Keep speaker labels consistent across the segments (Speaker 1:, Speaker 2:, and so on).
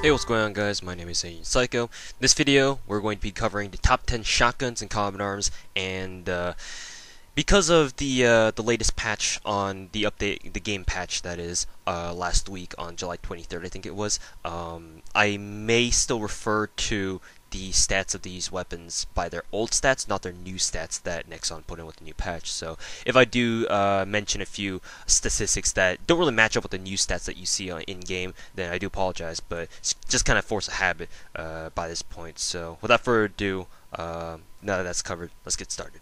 Speaker 1: Hey, what's going on, guys? My name is Agent Psycho. In this video, we're going to be covering the top 10 shotguns and combat arms, and because of the latest patch on the update, the game patch that is last week on July 23rd, I think it was. I may still refer to the stats of these weapons by their old stats, not their new stats that Nexon put in with the new patch. So if I do mention a few statistics that don't really match up with the new stats that you see in game, then I do apologize. But it's just kind of force a habit by this point. So without further ado, now that that's covered, let's get started.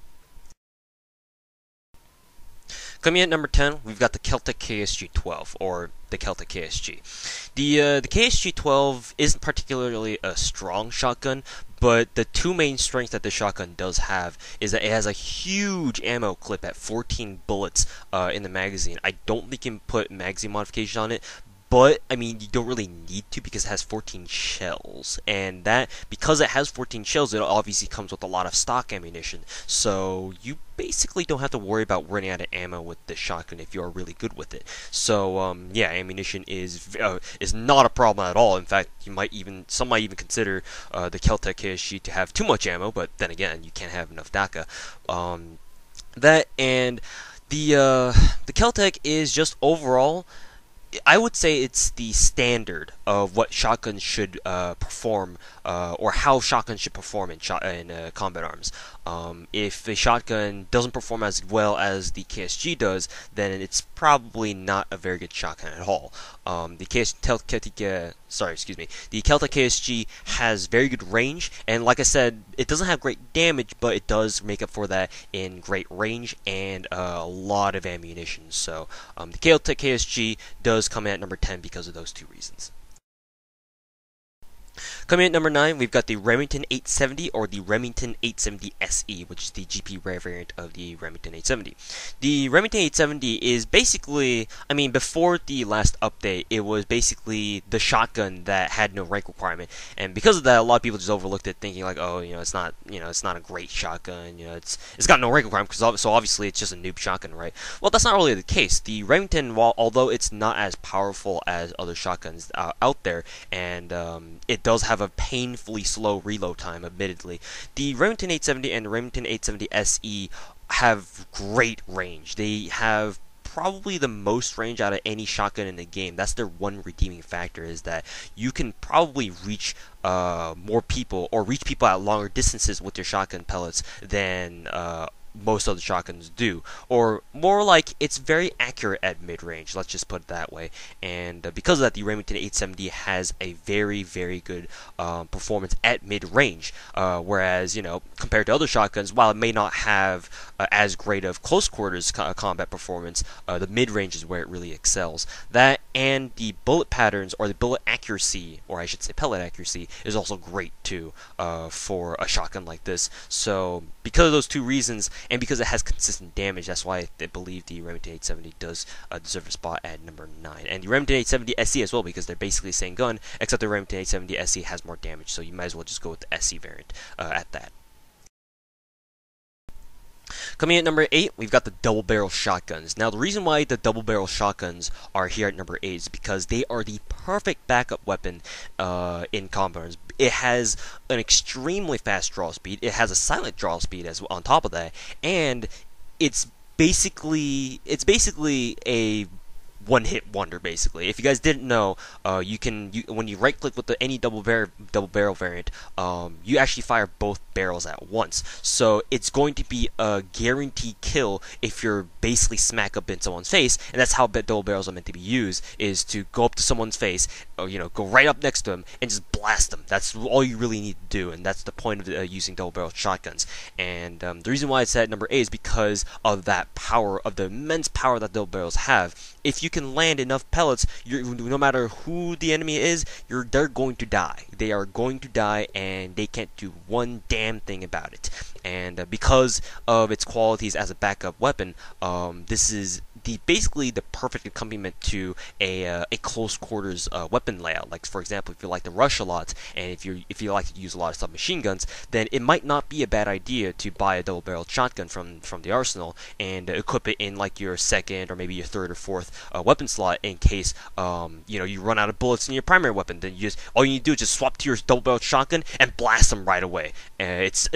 Speaker 1: Coming in at number 10, we've got the Keltec KSG-12, or the Keltec KSG. The KSG-12 isn't particularly a strong shotgun, but the two main strengths that this shotgun does have is that it has a huge ammo clip at 14 bullets in the magazine. I don't think you can put magazine modification on it, but, I mean, you don't really need to because it has 14 shells. And that, because it has 14 shells, it obviously comes with a lot of stock ammunition. So, you basically don't have to worry about running out of ammo with the shotgun if you're really good with it. So, yeah, ammunition is not a problem at all. In fact, some might even consider the Keltec KSG to have too much ammo, but then again, you can't have enough DACA. That and the Keltec is just overall, I would say it's the standard of what shotguns should perform, or how shotguns should perform in combat arms. If a shotgun doesn't perform as well as the KSG does, then it's probably not a very good shotgun at all. The Keltec KSG has very good range, and like I said, it doesn't have great damage, but it does make up for that in great range and a lot of ammunition. So the Keltec KSG does come in at number 10 because of those two reasons. Coming in at number 9, we've got the Remington 870, or the Remington 870 SE, which is the GP rare variant of the Remington 870. The Remington 870 is basically, I mean, before the last update, it was basically the shotgun that had no rank requirement, and because of that, a lot of people just overlooked it, thinking like, oh, it's not a great shotgun, it's got no rank requirement, so obviously it's just a noob shotgun, right? Well, that's not really the case. The Remington, although it's not as powerful as other shotguns out there, and it does have a painfully slow reload time, admittedly, the Remington 870 and the Remington 870 SE have great range. They have probably the most range out of any shotgun in the game. That's their one redeeming factor, is that you can probably reach more people, or reach people at longer distances with your shotgun pellets than most other shotguns do, or more like it's very accurate at mid-range, let's just put it that way. And because of that, the Remington 870 has a very, very good performance at mid-range, whereas, compared to other shotguns, while it may not have as great of close quarters combat performance, the mid-range is where it really excels. That and the bullet patterns, or the bullet accuracy, or I should say pellet accuracy, is also great too for a shotgun like this. So because of those two reasons, and because it has consistent damage, that's why I believe the Remington 870 does deserve a spot at number 9. And the Remington 870 SE as well, because they're basically the same gun, except the Remington 870 SE has more damage, so you might as well just go with the SE variant at that. Coming in at number 8, we've got the double barrel shotguns. Now, the reason why the double barrel shotguns are here at number 8 is because they are the perfect backup weapon in combat arms. It has an extremely fast draw speed. It has a silent draw speed as on top of that, and it's basically a one-hit wonder, basically. If you guys didn't know, when you right-click with any double barrel variant, you actually fire both barrels at once. So it's going to be a guaranteed kill if you're basically smack up in someone's face, and that's how double barrels are meant to be used, is to go up to someone's face, or, go right up next to them and just blast them. That's all you really need to do, and that's the point of using double barrel shotguns. And the reason why it's at number 8 is because of that power, of the immense power that double barrels have. If you can land enough pellets, no matter who the enemy is, they're going to die. They are going to die, and they can't do one damn thing about it. And because of its qualities as a backup weapon, this is basically the perfect accompaniment to a close quarters weapon layout. Like for example, if you like to rush a lot, and if you like to use a lot of submachine guns, then it might not be a bad idea to buy a double-barreled shotgun from the arsenal and equip it in like your second or maybe your third or fourth weapon slot in case you run out of bullets in your primary weapon. Then all you need to do is just swap to your double-barreled shotgun and blast them right away. It's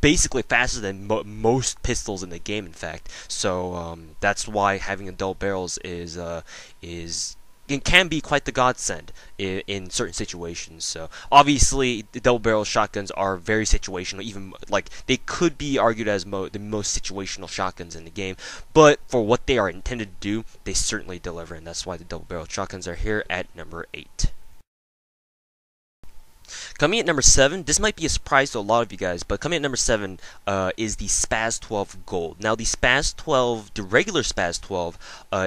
Speaker 1: basically faster than most pistols in the game, in fact. So that's why having a double barrels is it can be quite the godsend in certain situations. So obviously the double barrel shotguns are very situational, even like they could be argued as the most situational shotguns in the game, but for what they are intended to do, they certainly deliver, and that's why the double barrel shotguns are here at number 8. Coming at number 7, this might be a surprise to a lot of you guys, but coming at number 7 is the Spaz 12 Gold. Now the Spaz 12, the regular Spaz 12,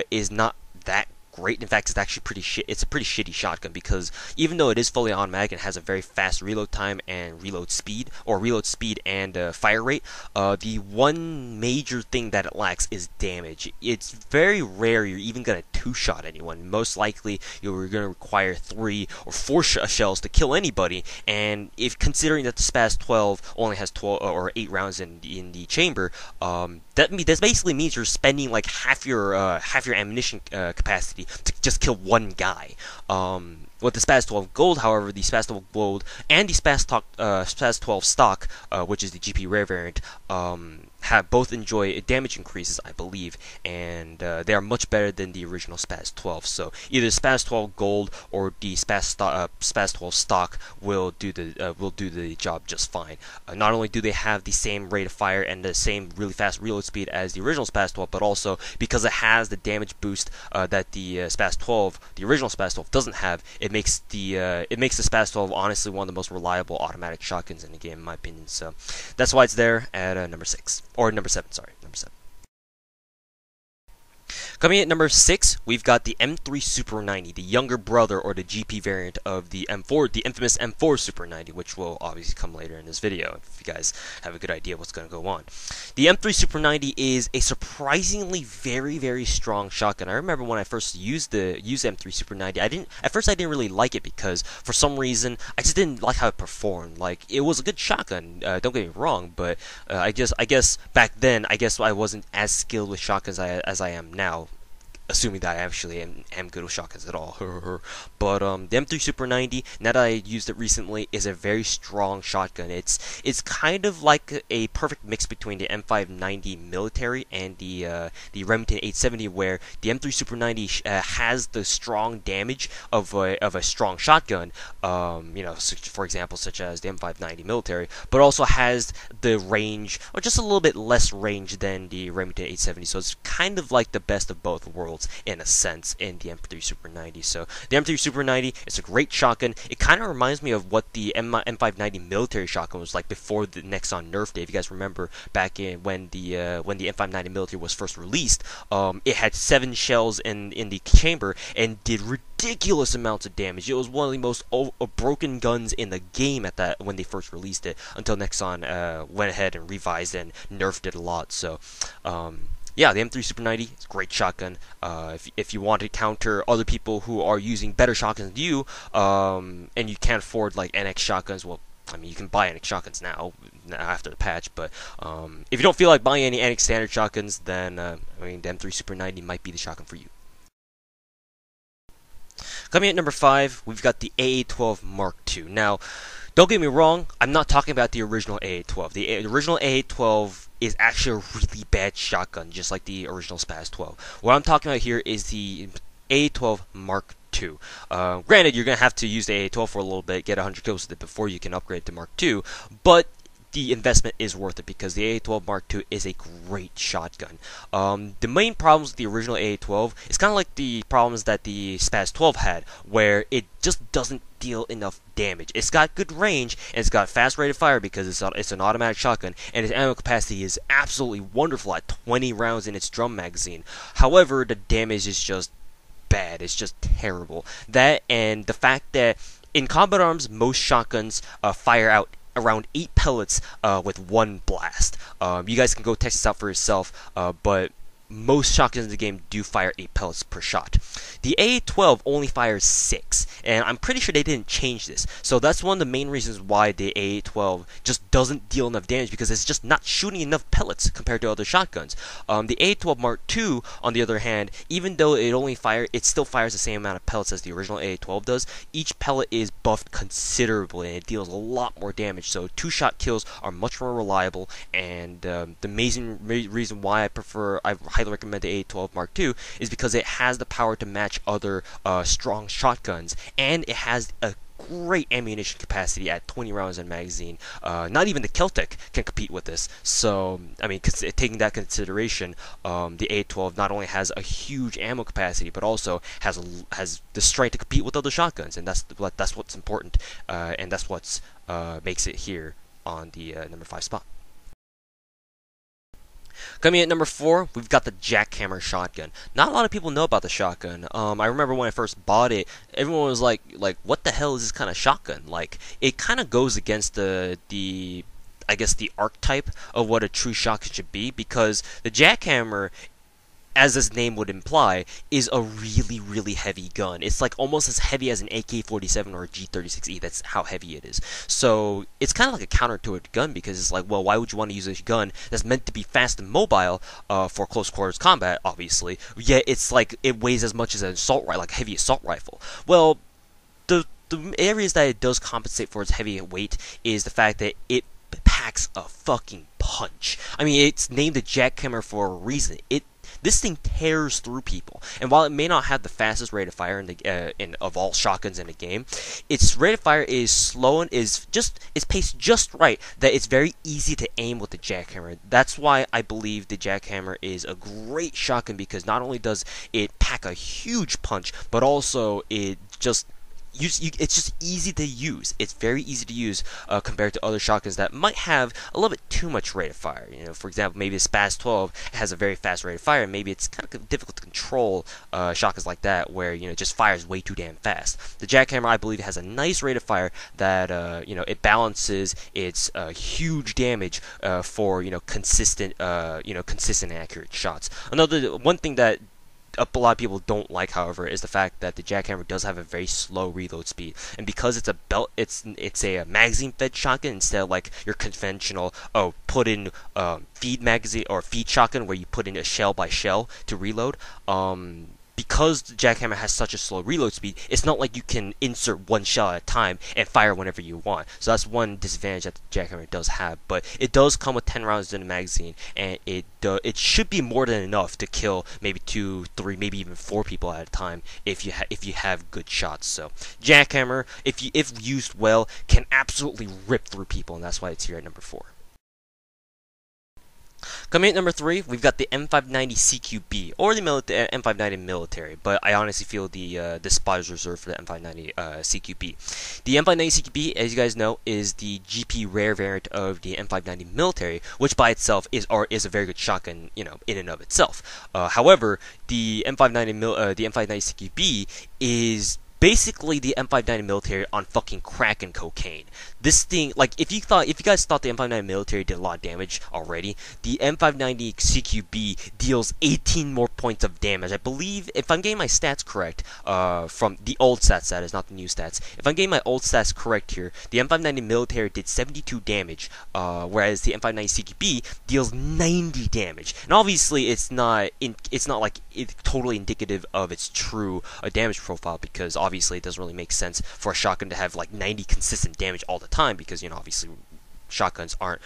Speaker 1: is not that great. In fact, it's actually it's a pretty shitty shotgun, because even though it is fully automatic and has a very fast reload time and reload speed and fire rate, the one major thing that it lacks is damage. It's very rare you're even gonna two-shot anyone. Most likely you're gonna require 3 or 4 shells to kill anybody, and if considering that the Spaz 12 only has 12 or 8 rounds in the chamber, that basically means you're spending like half your ammunition capacity to just kill one guy. With the Spaz 12 Gold, however, the Spaz 12 Gold and the Spaz 12 Stock, which is the GP rare variant, both enjoy damage increases, I believe, and they are much better than the original Spaz 12. So either Spaz 12 Gold or the Spaz 12 Stock will do the job just fine. Not only do they have the same rate of fire and the same really fast reload speed as the original Spaz 12, but also because it has the damage boost that the Spaz 12, the original Spaz 12, doesn't have, it makes the Spaz 12 honestly one of the most reliable automatic shotguns in the game, in my opinion. So that's why it's there at number 6. Or number 7, sorry, number 7. Coming at number 6, we've got the M3 Super 90, the younger brother or the GP variant of the M4, the infamous M4 Super 90, which will obviously come later in this video if you guys have a good idea what's going to go on. The M3 Super 90 is a surprisingly very, very strong shotgun. I remember when I first used M3 Super 90, at first I didn't really like it because for some reason I just didn't like how it performed. Like, it was a good shotgun, don't get me wrong, but I guess back then I wasn't as skilled with shotguns as I am now, assuming that I actually am good with shotguns at all. But the M3 Super 90, now that I used it recently, is a very strong shotgun. It's kind of like a perfect mix between the M590 military and the Remington 870, where the M3 Super 90 has the strong damage of a strong shotgun, for example, such as the M590 military, but also has the range, or just a little bit less range than the Remington 870. So it's kind of like the best of both worlds, in a sense, in the M3 Super 90. So the M3 Super 90 is a great shotgun. It kind of reminds me of what the M590 military shotgun was like before the Nexon nerf day. If you guys remember back in when the M590 military was first released, it had 7 shells in the chamber and did ridiculous amounts of damage. It was one of the most broken guns in the game when they first released it, until Nexon went ahead and revised and nerfed it a lot. So yeah, the M3 Super 90 is a great shotgun. If you want to counter other people who are using better shotguns than you, and you can't afford like NX shotguns, well, I mean, you can buy NX shotguns now after the patch, but if you don't feel like buying any NX standard shotguns, then I mean, the M3 Super 90 might be the shotgun for you. Coming at number 5, we've got the A12 Mk2. Now, don't get me wrong, I'm not talking about the original A12. The original A12 is actually a really bad shotgun, just like the original Spaz 12. What I'm talking about here is the A12 Mk2. Granted, you're going to have to use the A12 for a little bit, get 100 kills with it before you can upgrade to Mk2, but the investment is worth it because the A12 Mk2 is a great shotgun. The main problems with the original A12 is kind of like the problems that the Spaz 12 had, where it just doesn't deal enough damage. It's got good range, and it's got fast rate of fire because it's an automatic shotgun, and its ammo capacity is absolutely wonderful at 20 rounds in its drum magazine. However, the damage is just bad. It's just terrible. That, and the fact that in combat arms, most shotguns fire out around 8 pellets with 1 blast. You guys can go test this out for yourself, but most shotguns in the game do fire 8 pellets per shot. The A12 only fires 6, and I'm pretty sure they didn't change this. So that's one of the main reasons why the A12 just doesn't deal enough damage, because it's just not shooting enough pellets compared to other shotguns. The A12 Mark II, on the other hand, even though it still fires the same amount of pellets as the original A12 does. Each pellet is buffed considerably, and it deals a lot more damage. So 2-shot kills are much more reliable, and the amazing reason why I highly recommend the A12 Mark II is because it has the power to match other strong shotguns, and it has a great ammunition capacity at 20 rounds in a magazine. Not even the Keltec can compete with this. So, I mean, taking that consideration, the A12 not only has a huge ammo capacity, but also has the strength to compete with other shotguns, and that's what's important, and that's what makes it here on the number 5 spot. Coming at number 4, we've got the Jackhammer shotgun. Not a lot of people know about the shotgun. I remember when I first bought it, everyone was like, what the hell is this kind of shotgun? Like, it kind of goes against the I guess the archetype of what a true shotgun should be, because the Jackhammer, as its name would imply, is a really, really heavy gun. It's like almost as heavy as an AK-47 or a G36E. That's how heavy it is. So it's kind of like a counter to a gun, because it's like, well, why would you want to use a gun that's meant to be fast and mobile for close quarters combat, obviously, yet it's like it weighs as much as an assault rifle, like a heavy assault rifle. Well, the areas that it does compensate for its heavy weight is the fact that it packs a fucking punch. I mean, it's named the Jackhammer for a reason. This thing tears through people, and while it may not have the fastest rate of fire of all shotguns in the game, its rate of fire is slow and it's paced just right that it's very easy to aim with the Jackhammer. That's why I believe the Jackhammer is a great shotgun, because not only does it pack a huge punch, but also it's just easy to use. It's very easy to use compared to other shotguns that might have a little bit too much rate of fire. You know, for example, maybe the Spaz 12 has a very fast rate of fire, and maybe it's kind of difficult to control shotguns like that, where it just fires way too damn fast. The Jackhammer, I believe, has a nice rate of fire that it balances its huge damage for consistent consistent and accurate shots. One thing that a lot of people don't like, however, is the fact that the Jackhammer does have a very slow reload speed, and because it's a magazine-fed shotgun instead of like your conventional put in feed magazine or feed shotgun where you put in a shell by shell to reload. Because the Jackhammer has such a slow reload speed, it's not like you can insert one shell at a time and fire whenever you want. So that's one disadvantage that the Jackhammer does have. But it does come with 10 rounds in the magazine, and it should be more than enough to kill maybe 2, 3, maybe even 4 people at a time if you have good shots. So Jackhammer, if used well, can absolutely rip through people, and that's why it's here at number 4. Coming at number 3, we've got the M590 CQB, or the M590 military, but I honestly feel this spot is reserved for the M590 CQB. The M590 CQB, as you guys know, is the GP rare variant of the M590 military, which by itself is a very good shotgun, in and of itself. However, the M590 CQB is basically the M590 military on fucking crack and cocaine. This thing, like, if you guys thought the M590 military did a lot of damage already, the M590 CQB deals 18 more points of damage. I believe, if I'm getting my stats correct, from the old stats, that is, not the new stats. If I'm getting my old stats correct here, the M590 military did 72 damage, whereas the M590 CQB deals 90 damage. And obviously, it's not like it's totally indicative of its true damage profile, because obviously it doesn't really make sense for a shotgun to have like 90 consistent damage all the time, because obviously shotguns aren't,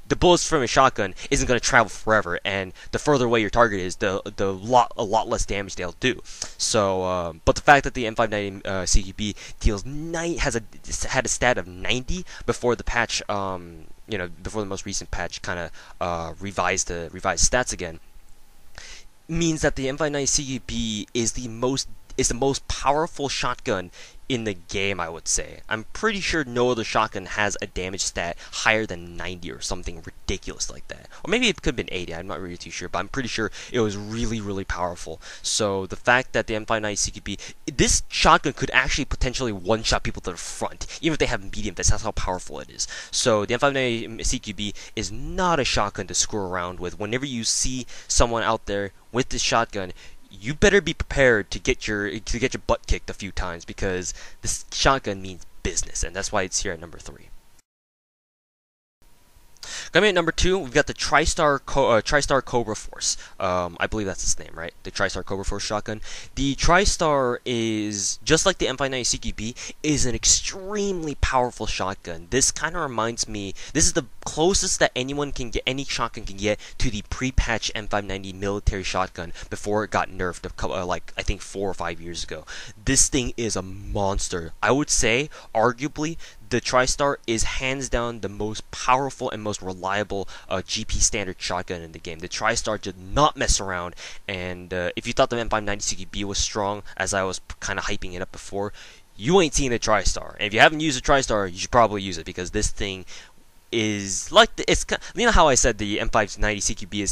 Speaker 1: the bullets from a shotgun isn't going to travel forever, and the further away your target is, a lot less damage they'll do. So but the fact that the M590 CQB had a stat of 90 before the patch, before the most recent patch kind of revised stats again, means that the M590 CQB is the most powerful shotgun in the game, I would say. I'm pretty sure no other shotgun has a damage stat higher than 90 or something ridiculous like that. Or maybe it could have been 80, I'm not really too sure, but I'm pretty sure it was really, really powerful. So the fact that the M590 CQB, this shotgun could actually potentially one-shot people to the front, even if they have medium vest. That's how powerful it is. So the M590 CQB is not a shotgun to screw around with. Whenever you see someone out there with this shotgun, you better be prepared to get your butt kicked a few times, because this shotgun means business, and that's why it's here at number 3. Coming at number 2, we've got the Tristar Cobra Force. I believe that's its name, right? The Tristar Cobra Force shotgun. The Tristar is, just like the M590 CQB, is an extremely powerful shotgun. This kind of reminds me, this is the closest that anyone can get, any shotgun can get, to the pre-patch M590 military shotgun before it got nerfed, like I think 4 or 5 years ago. This thing is a monster. I would say, arguably, the Tristar is hands down the most powerful and most reliable GP standard shotgun in the game. The Tristar did not mess around, and if you thought the M590 CQB was strong, as I was kind of hyping it up before, you ain't seen the Tristar. And if you haven't used the Tristar, you should probably use it, because this thing is like you know how I said the M590 CQB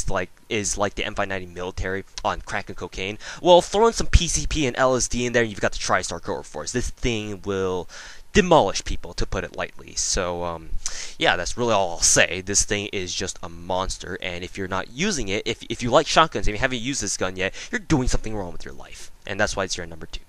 Speaker 1: is like the M590 military on crack and cocaine. Well, throw in some PCP and LSD in there, and you've got the Tristar Cobra Force. This thing will demolish people, to put it lightly. So yeah, that's really all I'll say. This thing is just a monster, and if you're not using it, if you like shotguns and you haven't used this gun yet, you're doing something wrong with your life, and that's why it's here at number 2.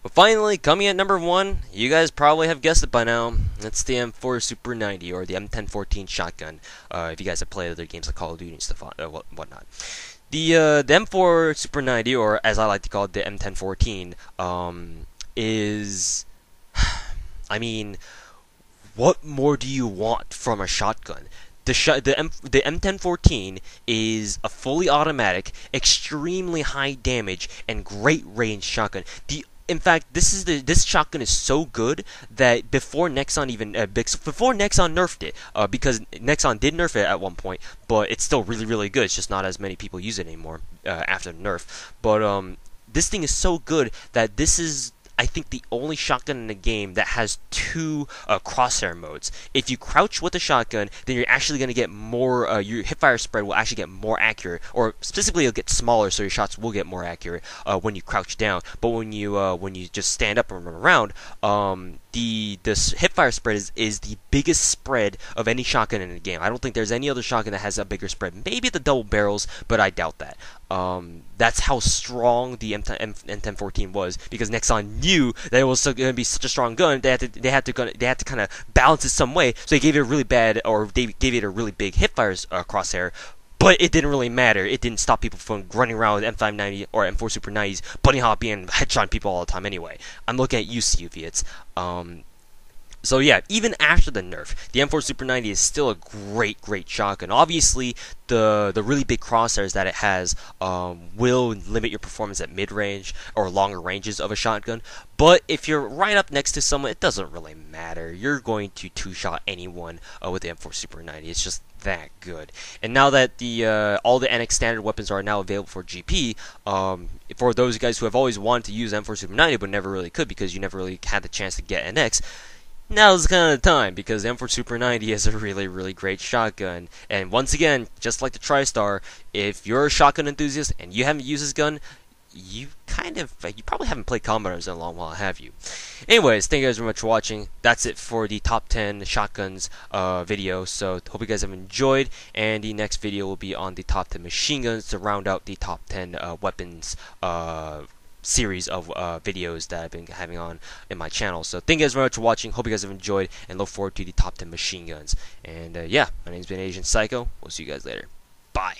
Speaker 1: But finally, coming at number 1, you guys probably have guessed it by now. It's the M4 Super 90, or the M1014 shotgun. If you guys have played other games like Call of Duty and stuff, whatnot. The M4 Super 90, or as I like to call it, the M1014, is, I mean, what more do you want from a shotgun? The M1014 is a fully automatic, extremely high damage, and great range shotgun. In fact, this shotgun is so good that before Nexon nerfed it, because Nexon did nerf it at one point, but it's still really, really good. It's just not as many people use it anymore after the nerf. But this thing is so good that this is, I think, the only shotgun in the game that has 2 crosshair modes. If you crouch with a shotgun, then you're actually going to get more, your hipfire spread will actually get more accurate, or specifically it'll get smaller, so your shots will get more accurate when you crouch down. But when you just stand up and run around, this hipfire spread is the biggest spread of any shotgun in the game. I don't think there's any other shotgun that has a bigger spread. Maybe the double barrels, but I doubt that. That's how strong the M1014 was, because Nexon knew that it was going to be such a strong gun. They had to kind of balance it some way, so they gave it a really bad, or they gave it a really big hipfire crosshair. But it didn't really matter. It didn't stop people from running around with M590 or M4 Super 90s, bunny hopping and headshotting people all the time anyway. I'm looking at you, Soviets. So yeah, even after the nerf, the M4 Super 90 is still a great shotgun. Obviously, the really big crosshairs that it has will limit your performance at mid-range or longer ranges of a shotgun. But if you're right up next to someone, it doesn't really matter. You're going to two-shot anyone with the M4 Super 90. It's just that good. And now that all the NX standard weapons are now available for GP, for those guys who have always wanted to use M4 Super 90 but never really could because you never really had the chance to get NX, now's kind of the time, because the M4 Super 90 is a really great shotgun. And once again, just like the Tristar, if you're a shotgun enthusiast and you haven't used this gun, you probably haven't played combaters in a long while, have you? Anyways, thank you guys very much for watching. That's it for the top 10 shotguns video. So hope you guys have enjoyed, and the next video will be on the top 10 machine guns to round out the top 10 weapons series of videos that I've been having on in my channel. So thank you guys very much for watching. Hope you guys have enjoyed, and look forward to the top 10 machine guns. And yeah, my name's been Asian Psycho. We'll see you guys later. Bye.